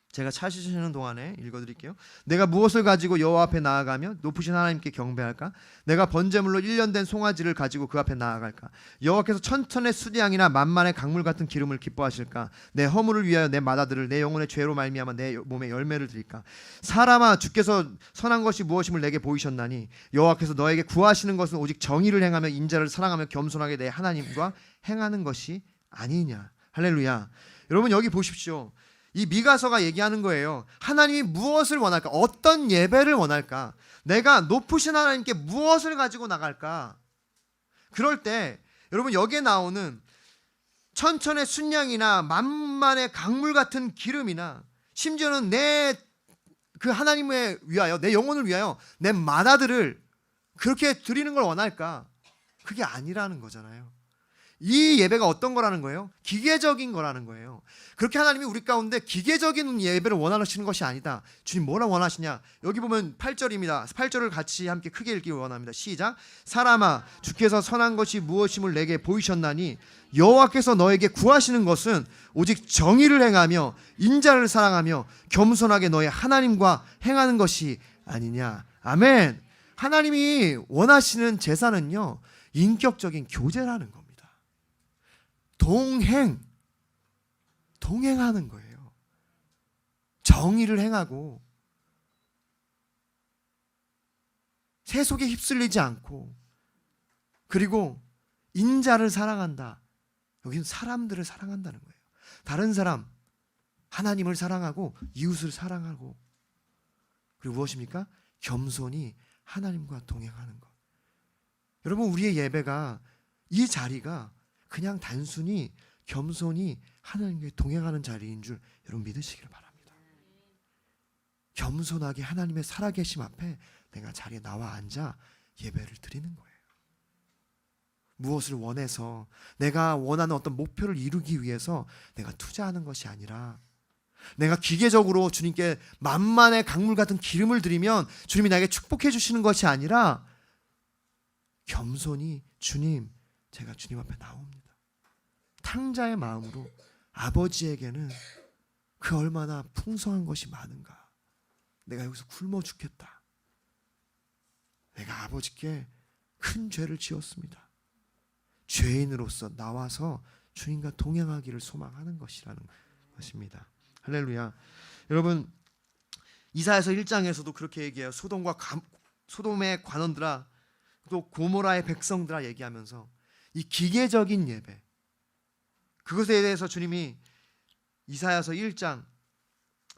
제가 찾으시는 동안에 읽어드릴게요. 내가 무엇을 가지고 여호와 앞에 나아가며 높으신 하나님께 경배할까? 내가 번제물로 1년 된 송아지를 가지고 그 앞에 나아갈까? 여호와께서 천천의 수량이나 만만의 강물 같은 기름을 기뻐하실까? 내 허물을 위하여 내 맏아들을 내 영혼의 죄로 말미암아 내 몸에 열매를 드릴까? 사람아, 주께서 선한 것이 무엇임을 내게 보이셨나니 여호와께서 너에게 구하시는 것은 오직 정의를 행하며 인자를 사랑하며 겸손하게 내 하나님과 행하는 것이 아니냐. 할렐루야. 여러분 여기 보십시오. 이 미가서가 얘기하는 거예요. 하나님이 무엇을 원할까? 어떤 예배를 원할까? 내가 높으신 하나님께 무엇을 가지고 나갈까? 그럴 때 여러분 여기에 나오는 천천의 순양이나 만만의 강물 같은 기름이나 심지어는 내 그 하나님을 위하여, 내 영혼을 위하여 내 맏아들을 그렇게 드리는 걸 원할까? 그게 아니라는 거잖아요. 이 예배가 어떤 거라는 거예요? 기계적인 거라는 거예요. 그렇게 하나님이 우리 가운데 기계적인 예배를 원하시는 것이 아니다. 주님 뭐라 원하시냐? 여기 보면 8절입니다. 8절을 같이 함께 크게 읽기 원합니다. 시작. 사람아, 주께서 선한 것이 무엇임을 내게 보이셨나니 여호와께서 너에게 구하시는 것은 오직 정의를 행하며 인자를 사랑하며 겸손하게 너의 하나님과 행하는 것이 아니냐. 아멘. 하나님이 원하시는 제사는요, 인격적인 교제라는 겁니다. 동행하는 거예요. 정의를 행하고 세속에 휩쓸리지 않고, 그리고 인자를 사랑한다. 여기는 사람들을 사랑한다는 거예요. 다른 사람, 하나님을 사랑하고 이웃을 사랑하고, 그리고 무엇입니까? 겸손히 하나님과 동행하는 것. 여러분 우리의 예배가, 이 자리가 그냥 단순히 겸손히 하나님과 동행하는 자리인 줄 여러분 믿으시길 바랍니다. 겸손하게 하나님의 살아계심 앞에 내가 자리에 나와 앉아 예배를 드리는 거예요. 무엇을 원해서, 내가 원하는 어떤 목표를 이루기 위해서 내가 투자하는 것이 아니라, 내가 기계적으로 주님께 만만의 강물 같은 기름을 드리면 주님이 나에게 축복해 주시는 것이 아니라, 겸손히 주님, 제가 주님 앞에 나옵니다. 탕자의 마음으로 아버지에게는 그 얼마나 풍성한 것이 많은가. 내가 여기서 굶어 죽겠다. 내가 아버지께 큰 죄를 지었습니다. 죄인으로서 나와서 주님과 동행하기를 소망하는 것이라는 것입니다. 할렐루야. 여러분 이사야서 1장에서도 그렇게 얘기해요. 소돔의 관원들아, 또 고모라의 백성들아 얘기하면서 이 기계적인 예배, 그것에 대해서 주님이 이사야서 1장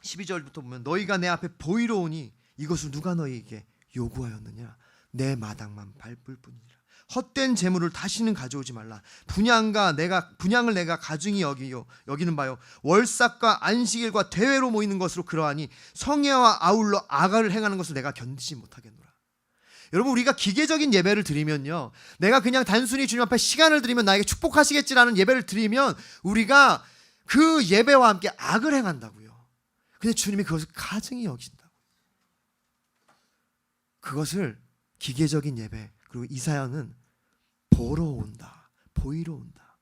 12절부터 보면 너희가 내 앞에 보이러 오니 이것을 누가 너희에게 요구하였느냐? 내 마당만 밟을 뿐이니라. 헛된 재물을 다시는 가져오지 말라. 분양을 내가 가증히 여기는 바요, 월삭과 안식일과 대회로 모이는 것으로 그러하니 성회와 아울러 아가를 행하는 것을 내가 견디지 못하겠노라. 여러분 우리가 기계적인 예배를 드리면요, 내가 그냥 단순히 주님 앞에 시간을 드리면 나에게 축복하시겠지라는 예배를 드리면 우리가 그 예배와 함께 악을 행한다고요. 근데 주님이 그것을 가증히 여기신다고. 그것을 기계적인 예배, 그리고 이사야는 보러 온다, 보이러 온다.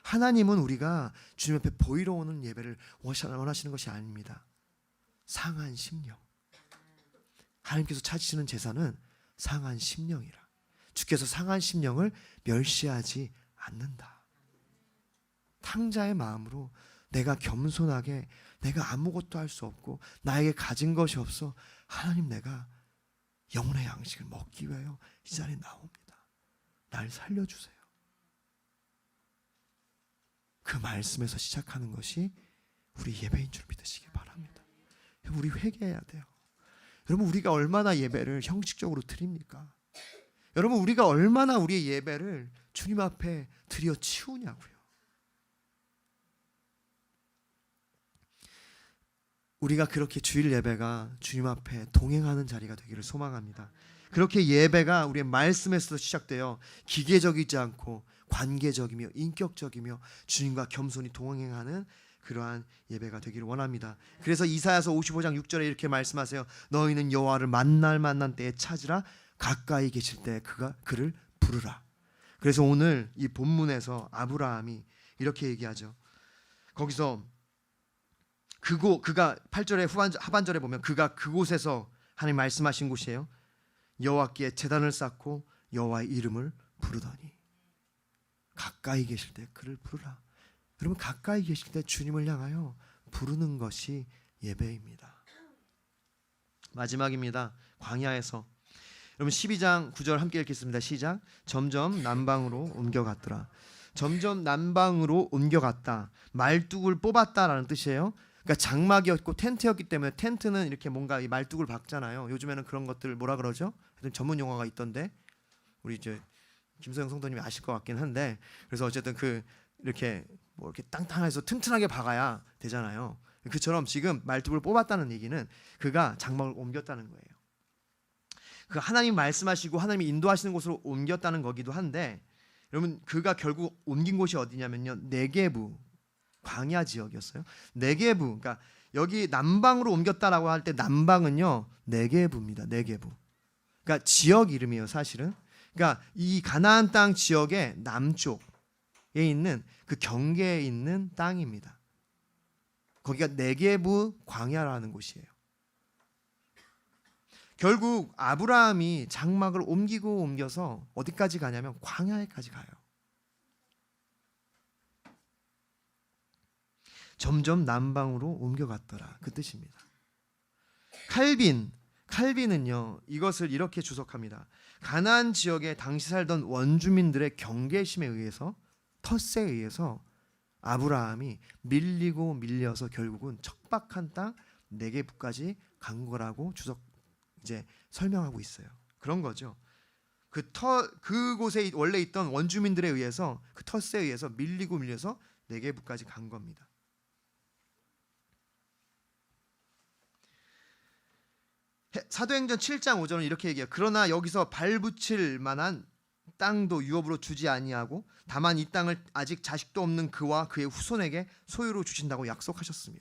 하나님은 우리가 주님 앞에 보이러 오는 예배를 원하시는 것이 아닙니다. 상한 심령. 하나님께서 찾으시는 제사는 상한 심령이라. 주께서 상한 심령을 멸시하지 않는다. 탕자의 마음으로 내가 겸손하게, 내가 아무것도 할 수 없고 나에게 가진 것이 없어, 하나님 내가 영혼의 양식을 먹기 위하여 이 자리에 나옵니다. 날 살려주세요. 그 말씀에서 시작하는 것이 우리 예배인 줄 믿으시기 바랍니다. 우리 회개해야 돼요. 여러분, 우리가 얼마나 예배를 형식적으로 드립니까? 여러분, 우리가 얼마나 우리의 예배를 주님 앞에 드려 치우냐고요. 우리가 그렇게 주일 예배가 주님 앞에 동행하는 자리가 되기를 소망합니다. 그렇게 예배가 우리의 말씀에서 시작되어 기계적이지 않고 관계적이며 인격적이며 주님과 겸손히 동행하는 그러한 예배가 되기를 원합니다. 그래서 이사야서 55장 6절에 이렇게 말씀하세요. 너희는 여호와를 만난 때에 찾으라. 가까이 계실 때 그를 부르라. 그래서 오늘 이 본문에서 아브라함이 이렇게 얘기하죠. 거기서 그가 8절의 하반절에 보면 그가 그곳에서 하나님 말씀하신 곳이에요. 여호와께 제단을 쌓고 여호와의 이름을 부르더니 가까이 계실 때 그를 부르라. 여러분, 가까이 계실 때 주님을 향하여 부르는 것이 예배입니다. 마지막입니다. 광야에서 여러분 12장 9절 함께 읽겠습니다. 시작. 점점 남방으로 옮겨갔더라. 점점 남방으로 옮겨갔다. 말뚝을 뽑았다라는 뜻이에요. 그러니까 장막이었고 텐트였기 때문에, 텐트는 이렇게 뭔가 이 말뚝을 박잖아요. 요즘에는 그런 것들 뭐라 그러죠? 전문 용어가 있던데 우리 이제 김소영 성도님이 아실 것 같긴 한데, 그래서 어쨌든 이렇게 뭐 이렇게 땅땅해서 튼튼하게 박아야 되잖아요. 그처럼 지금 말뚝을 뽑았다는 얘기는 그가 장막을 옮겼다는 거예요. 그 하나님 말씀하시고 하나님이 인도하시는 곳으로 옮겼다는 거기도 한데, 여러분 그가 결국 옮긴 곳이 어디냐면요, 네게부, 광야 지역이었어요. 네게부, 그러니까 여기 남방으로 옮겼다라고 할 때 남방은요 네게부입니다. 네게부. 그러니까 지역 이름이에요, 사실은. 그러니까 이 가나안 땅 지역의 남쪽에 있는 그 경계에 있는 땅입니다. 거기가 네게부 광야라는 곳이에요. 결국 아브라함이 장막을 옮겨서 어디까지 가냐면 광야에까지 가요. 점점 남방으로 옮겨갔더라, 그 뜻입니다. 칼빈은요 이것을 이렇게 주석합니다. 가나안 지역에 당시 살던 원주민들의 경계심에 의해서, 텃세에 의해서 아브라함이 밀려서 결국은 척박한 땅 네게부까지 간 거라고 이제 설명하고 있어요. 그런 거죠. 그곳에 원래 있던 원주민들에 의해서, 그 텃세에 의해서 밀려서 네게부까지 간 겁니다. 사도행전 7장 5절은 이렇게 얘기해요. 그러나 여기서 발붙일 만한 땅도 유업으로 주지 아니하고 다만 이 땅을 아직 자식도 없는 그와 그의 후손에게 소유로 주신다고 약속하셨으며.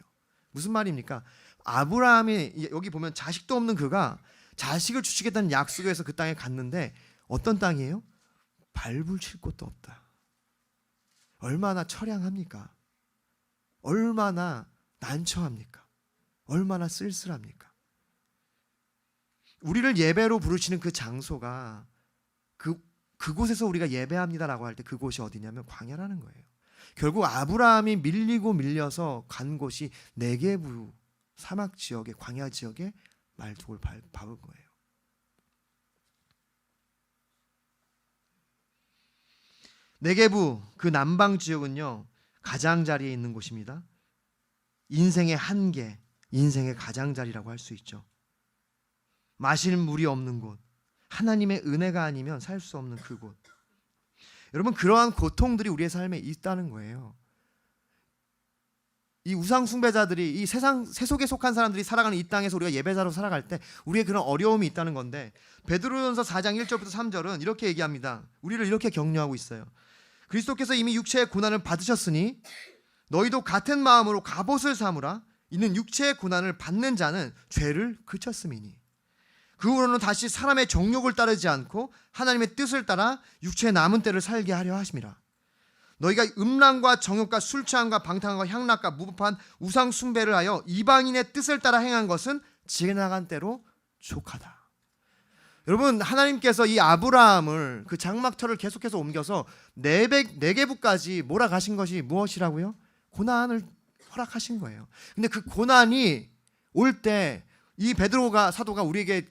무슨 말입니까? 아브라함이 여기 보면 자식도 없는 그가 자식을 주시겠다는 약속에서 그 땅에 갔는데 어떤 땅이에요? 발붙일 곳도 없다. 얼마나 처량합니까? 얼마나 난처합니까? 얼마나 쓸쓸합니까? 우리를 예배로 부르시는 그 장소가 그곳에서 우리가 예배합니다라고 할 때 그곳이 어디냐면 광야라는 거예요. 결국 아브라함이 밀려서 간 곳이 네게부 사막 지역의, 광야 지역에 말뚝을 박은 거예요. 네게부 그 남방 지역은요 가장자리에 있는 곳입니다. 인생의 한계, 인생의 가장자리라고 할 수 있죠. 마실 물이 없는 곳, 하나님의 은혜가 아니면 살 수 없는 그곳. 여러분, 그러한 고통들이 우리의 삶에 있다는 거예요. 이 우상 숭배자들이, 이 세속에 속한 사람들이 살아가는 이 땅에서 우리가 예배자로 살아갈 때 우리의 그런 어려움이 있다는 건데, 베드로전서 4장 1절부터 3절은 이렇게 얘기합니다. 우리를 이렇게 격려하고 있어요. 그리스도께서 이미 육체의 고난을 받으셨으니 너희도 같은 마음으로 갑옷을 삼으라. 이는 육체의 고난을 받는 자는 죄를 그쳤음이니 그 후로는 다시 사람의 정욕을 따르지 않고 하나님의 뜻을 따라 육체의 남은 때를 살게 하려 하심이라. 너희가 음란과 정욕과 술 취함과 방탕함과 향락과 무법한 우상 숭배를 하여 이방인의 뜻을 따라 행한 것은 지나간 때로 족하다. 여러분, 하나님께서 이 아브라함을 그 장막터를 계속해서 옮겨서 네게부까지 몰아가신 것이 무엇이라고요? 고난을 허락하신 거예요. 근데 그 고난이 올 때 이 베드로가 사도가 우리에게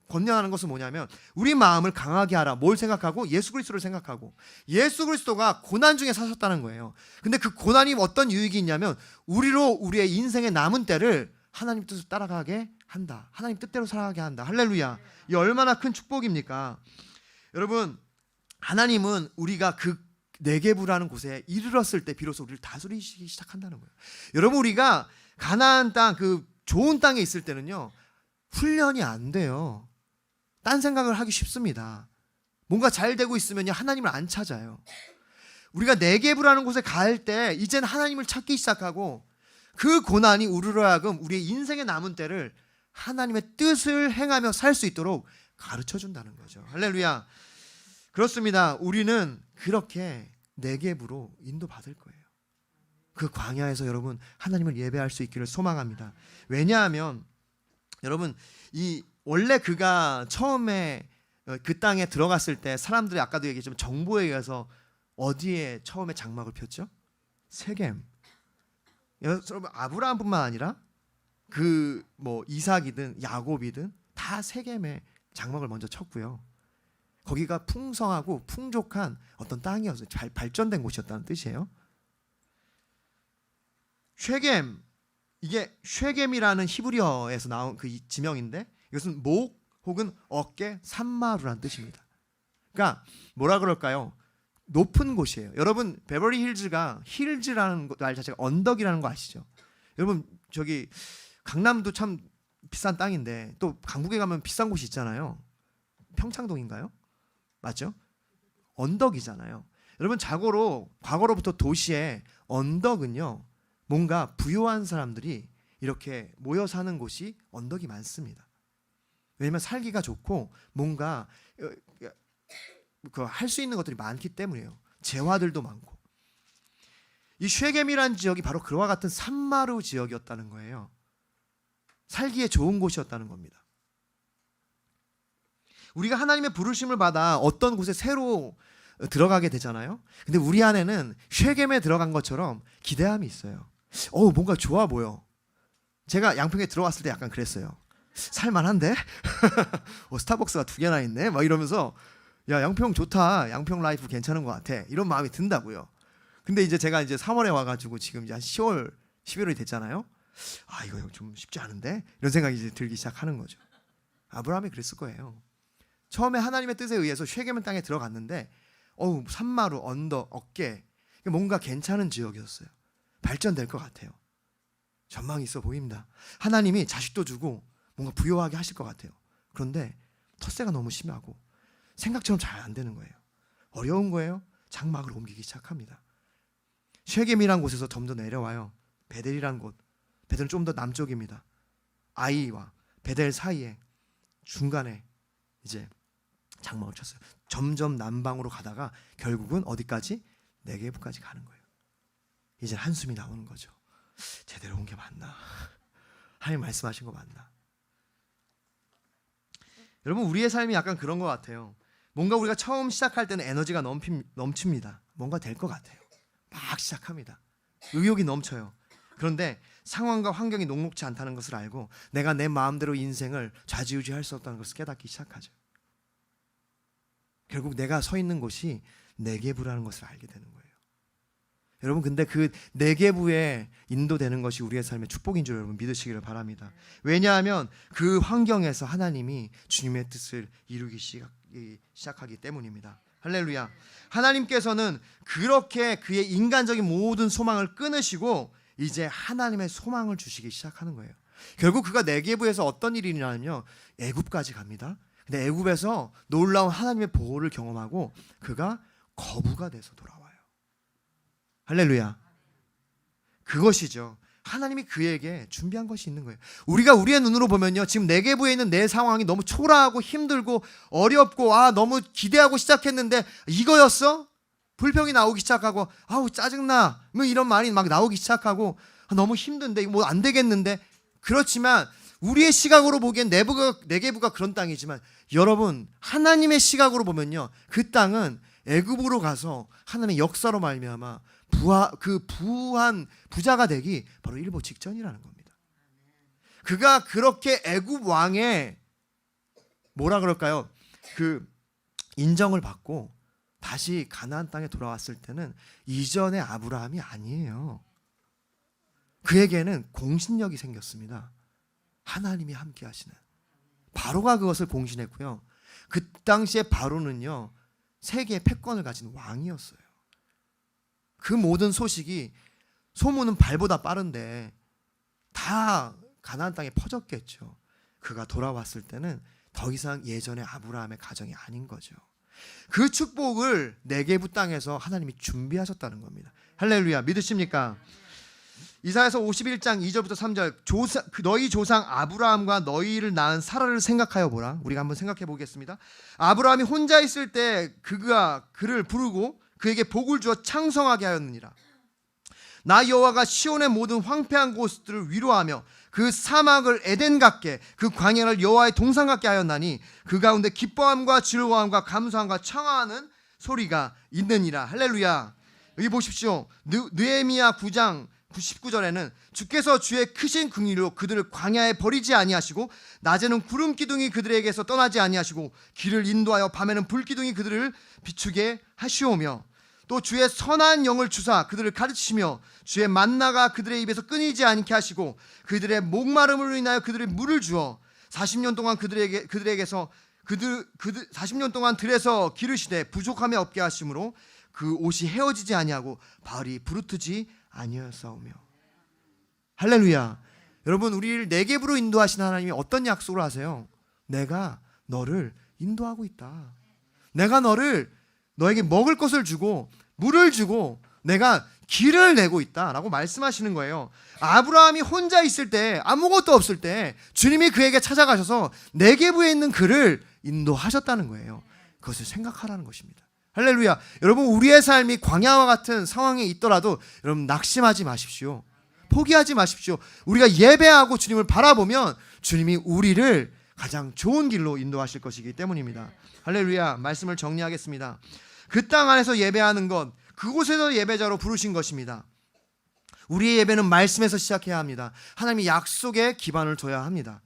권면하는 것은 뭐냐면 우리 마음을 강하게 하라. 뭘 생각하고? 예수 그리스도를 생각하고. 예수 그리스도가 고난 중에 사셨다는 거예요. 근데 그 고난이 어떤 유익이 있냐면 우리의 인생의 남은 때를 하나님 뜻을 따라가게 한다. 하나님 뜻대로 살아가게 한다. 할렐루야. 이 얼마나 큰 축복입니까? 여러분, 하나님은 우리가 그 네게부라는 곳에 이르렀을 때 비로소 우리를 다스리시기 시작한다는 거예요. 여러분, 우리가 가나안 땅, 그 좋은 땅에 있을 때는요, 훈련이 안 돼요. 딴 생각을 하기 쉽습니다. 뭔가 잘 되고 있으면요, 하나님을 안 찾아요. 우리가 네게부라는 곳에 갈 때 이제는 하나님을 찾기 시작하고 그 고난이 우리로 하여금 우리의 인생의 남은 때를 하나님의 뜻을 행하며 살 수 있도록 가르쳐 준다는 거죠. 할렐루야. 그렇습니다. 우리는 그렇게 네게부로 인도받을 거예요. 그 광야에서 여러분 하나님을 예배할 수 있기를 소망합니다. 왜냐하면 여러분, 이 원래 그가 처음에 그 땅에 들어갔을 때 사람들이 아까도 얘기했지만 정보에 의해서 어디에 처음에 장막을 폈죠? 세겜. 여러분, 아브라함뿐만 아니라 그 뭐 이삭이든 야곱이든 다 세겜에 장막을 먼저 쳤고요. 거기가 풍성하고 풍족한 어떤 땅이었어요. 잘 발전된 곳이었다는 뜻이에요. 쉐겜, 이게 쉐겜이라는 히브리어에서 나온 그 지명인데 이것은 목 혹은 어깨 산마루라는 뜻입니다. 그러니까 뭐라 그럴까요? 높은 곳이에요. 여러분, 베버리 힐즈가 힐즈라는 말 자체가 언덕이라는 거 아시죠? 여러분, 저기 강남도 참 비싼 땅인데 또 강북에 가면 비싼 곳이 있잖아요. 평창동인가요? 맞죠? 언덕이잖아요. 여러분, 과거로부터 도시의 언덕은요, 뭔가 부유한 사람들이 이렇게 모여 사는 곳이 언덕이 많습니다. 왜냐하면 살기가 좋고 뭔가 할 수 있는 것들이 많기 때문이에요. 재화들도 많고. 이 쉐겜이라는 지역이 바로 그와 같은 산마루 지역이었다는 거예요. 살기에 좋은 곳이었다는 겁니다. 우리가 하나님의 부르심을 받아 어떤 곳에 새로 들어가게 되잖아요. 근데 우리 안에는 쉐겜에 들어간 것처럼 기대함이 있어요. 뭔가 좋아 보여. 제가 양평에 들어왔을 때 약간 그랬어요. 살만한데? 스타벅스가 2개나 있네? 막 이러면서 야, 양평 좋다. 양평 라이프 괜찮은 것 같아. 이런 마음이 든다고요. 근데 이제 제가 이제 3월에 와가지고 지금 이제 한 10월, 11월이 됐잖아요. 이거 좀 쉽지 않은데? 이런 생각이 이제 들기 시작하는 거죠. 아브라함이 그랬을 거예요. 처음에 하나님의 뜻에 의해서 쉐겜 땅에 들어갔는데 산마루, 언덕, 어깨, 뭔가 괜찮은 지역이었어요. 발전될 것 같아요. 전망이 있어 보입니다. 하나님이 자식도 주고 뭔가 부유하게 하실 것 같아요. 그런데 텃세가 너무 심하고 생각처럼 잘 안 되는 거예요. 어려운 거예요. 장막을 옮기기 시작합니다. 쉐겜이란 곳에서 점점 내려와요. 베델이란 곳. 베델은 좀 더 남쪽입니다. 아이와 베델 사이에 중간에 이제 장막을 쳤어요. 점점 남방으로 가다가 결국은 어디까지? 네게부까지 가는 거예요. 이제 한숨이 나오는 거죠. 제대로 온 게 맞나? 하나님 말씀하신 거 맞나? 여러분, 우리의 삶이 약간 그런 것 같아요. 뭔가 우리가 처음 시작할 때는 에너지가 넘칩니다. 뭔가 될 것 같아요. 막 시작합니다. 의욕이 넘쳐요. 그런데 상황과 환경이 녹록지 않다는 것을 알고 내가 내 마음대로 인생을 좌지우지할 수 없다는 것을 깨닫기 시작하죠. 결국 내가 서 있는 곳이 네게부라는 것을 알게 되는 거예요. 여러분, 근데 그 네게부에 인도되는 것이 우리의 삶의 축복인 줄 여러분 믿으시기를 바랍니다. 왜냐하면 그 환경에서 하나님이 주님의 뜻을 이루기 시작하기 때문입니다. 할렐루야. 하나님께서는 그렇게 그의 인간적인 모든 소망을 끊으시고 이제 하나님의 소망을 주시기 시작하는 거예요. 결국 그가 네게부에서 어떤 일이 일어나냐면요, 애굽까지 갑니다. 근데 애굽에서 놀라운 하나님의 보호를 경험하고 그가 거부가 돼서 돌아와요. 할렐루야. 그것이죠. 하나님이 그에게 준비한 것이 있는 거예요. 우리가 우리의 눈으로 보면요, 지금 네게부에 있는 내 상황이 너무 초라하고 힘들고 어렵고 너무 기대하고 시작했는데 이거였어? 불평이 나오기 시작하고 짜증나 뭐 이런 말이 막 나오기 시작하고 너무 힘든데 이거 뭐 안 되겠는데. 그렇지만 우리의 시각으로 보기엔 네게부가 그런 땅이지만 여러분 하나님의 시각으로 보면요, 그 땅은 애굽으로 가서 하나님의 역사로 말미암아 부한 부자가 되기 바로 일보 직전이라는 겁니다. 그가 그렇게 애굽 왕의 뭐라 그럴까요? 그 인정을 받고 다시 가나안 땅에 돌아왔을 때는 이전의 아브라함이 아니에요. 그에게는 공신력이 생겼습니다. 하나님이 함께 하시는. 바로가 그것을 공신했고요. 그 당시에 바로는요, 세계의 패권을 가진 왕이었어요. 그 모든 소문은 발보다 빠른데 다 가나안 땅에 퍼졌겠죠. 그가 돌아왔을 때는 더 이상 예전의 아브라함의 가정이 아닌 거죠. 그 축복을 네게부 땅에서 하나님이 준비하셨다는 겁니다. 할렐루야, 믿으십니까? 이사야서 51장 2절부터 3절, 너희 조상 아브라함과 너희를 낳은 사라를 생각하여 보라. 우리가 한번 생각해 보겠습니다. 아브라함이 혼자 있을 때 그가 그를 부르고 그에게 복을 주어 창성하게 하였느니라. 나 여호와가 시온의 모든 황폐한 곳들을 위로하며 그 사막을 에덴 같게 그 광야를 여호와의 동산 같게 하였나니 그 가운데 기뻐함과 즐거움과 감사함과 청하는 소리가 있느니라. 할렐루야. 여기 보십시오. 느헤미야 9장 19절에는 주께서 주의 크신 긍휼로 그들을 광야에 버리지 아니하시고 낮에는 구름 기둥이 그들에게서 떠나지 아니하시고 길을 인도하여 밤에는 불 기둥이 그들을 비추게 하시오며 또 주의 선한 영을 주사 그들을 가르치시며 주의 만나가 그들의 입에서 끊이지 않게 하시고 그들의 목마름으로 인하여 그들의 물을 주어 40년 동안 그들에게서 40년 동안 들에서 기르시되 부족함이 없게 하심으로 그 옷이 헤어지지 아니하고 발이 부르트지 아니하사오며. 할렐루야. 여러분, 우리를 네겝으로 인도하신 하나님이 어떤 약속을 하세요? 내가 너를 인도하고 있다. 내가 너에게 먹을 것을 주고 물을 주고 내가 길을 내고 있다라고 말씀하시는 거예요. 아브라함이 혼자 있을 때, 아무것도 없을 때 주님이 그에게 찾아가셔서 네겝에 있는 그를 인도하셨다는 거예요. 그것을 생각하라는 것입니다. 할렐루야. 여러분, 우리의 삶이 광야와 같은 상황에 있더라도 여러분 낙심하지 마십시오. 포기하지 마십시오. 우리가 예배하고 주님을 바라보면 주님이 우리를 가장 좋은 길로 인도하실 것이기 때문입니다. 할렐루야. 말씀을 정리하겠습니다. 그 땅 안에서 예배하는 것, 그곳에서 예배자로 부르신 것입니다. 우리의 예배는 말씀에서 시작해야 합니다. 하나님의 약속에 기반을 둬야 합니다.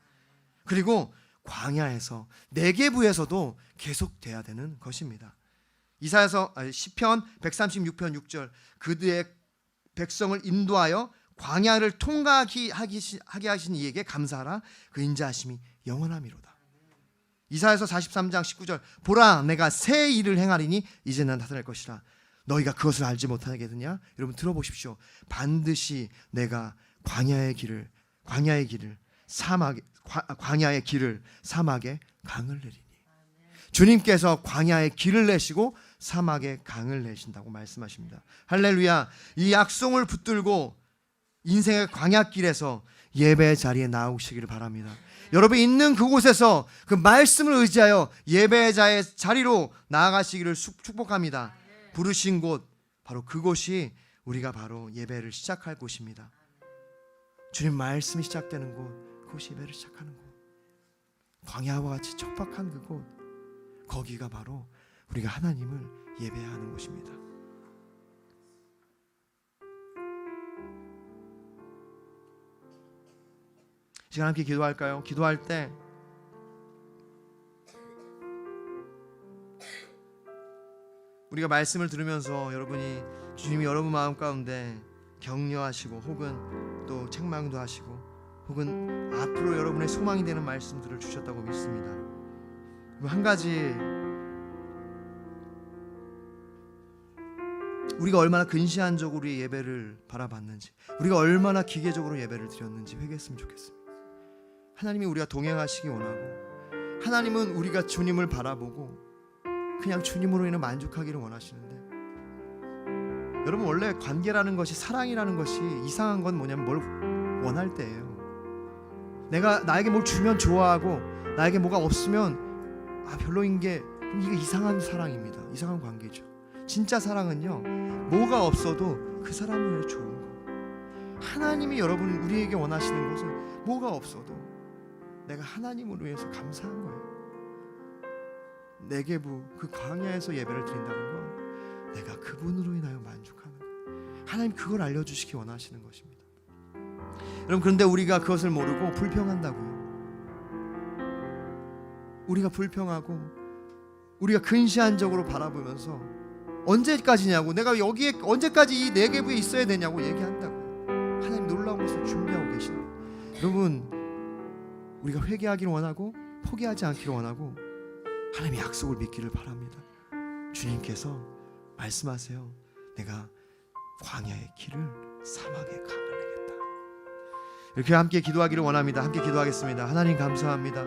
그리고 광야에서 네겝에서도 계속돼야 되는 것입니다. 시편 136편 6절, 그들의 백성을 인도하여 광야를 통과하게 하신 이에게 감사하라. 그 인자하심이 영원함이로다. 이사야서 43장 19절, 보라 내가 새 일을 행하리니 이제 난 나타날 것이라. 너희가 그것을 알지 못하겠느냐? 여러분 들어보십시오. 반드시 내가 광야의 길을 사막에 강을 내리니. 주님께서 광야에 길을 내시고 사막에 강을 내신다고 말씀하십니다. 할렐루야. 이 약속을 붙들고 인생의 광야길에서 예배 자리에 나오시기를 바랍니다. 여러분 있는 그곳에서 그 말씀을 의지하여 예배자의 자리로 나아가시기를 축복합니다. 부르신 곳, 바로 그곳이 우리가 바로 예배를 시작할 곳입니다. 주님 말씀이 시작되는 곳, 그곳이 예배를 시작하는 곳, 광야와 같이 척박한 그곳, 거기가 바로 우리가 하나님을 예배해야 하는 곳입니다. 시간 함께 기도할까요? 기도할 때 우리가 말씀을 들으면서 여러분이 주님이 여러분 마음 가운데 격려하시고 혹은 또 책망도 하시고 혹은 앞으로 여러분의 소망이 되는 말씀들을 주셨다고 믿습니다. 한 가지, 우리가 얼마나 근시안적으로 우리의 예배를 바라봤는지, 우리가 얼마나 기계적으로 예배를 드렸는지 회개했으면 좋겠습니다. 하나님이 우리가 동행하시기 원하고, 하나님은 우리가 주님을 바라보고 그냥 주님으로 인해 만족하기를 원하시는데, 여러분 원래 관계라는 것이, 사랑이라는 것이 이상한 건 뭐냐면 뭘 원할 때예요. 나에게 뭘 주면 좋아하고 나에게 뭐가 없으면 별로인 게, 이게 이상한 사랑입니다. 이상한 관계죠. 진짜 사랑은요, 뭐가 없어도 그 사람을 좋은 거. 하나님이 여러분 우리에게 원하시는 것은 뭐가 없어도 내가 하나님을 위해서 감사한 거예요. 네게부 그 광야에서 예배를 드린다는 건 내가 그분으로 인하여 만족하는 거예요. 하나님 그걸 알려주시기 원하시는 것입니다. 여러분, 그런데 우리가 그것을 모르고 불평한다고요. 우리가 불평하고 우리가 근시안적으로 바라보면서 언제까지냐고, 내가 여기에 언제까지 이 네게부에 있어야 되냐고 얘기한다고요. 하나님 놀라운 것을 준비하고 계시는 거예요. 여러분, 우리가 회개하기를 원하고 포기하지 않기를 원하고 하나님의 약속을 믿기를 바랍니다. 주님께서 말씀하세요. 내가 광야의 길을 사막의 강을 내겠다. 이렇게 함께 기도하기를 원합니다. 함께 기도하겠습니다. 하나님 감사합니다.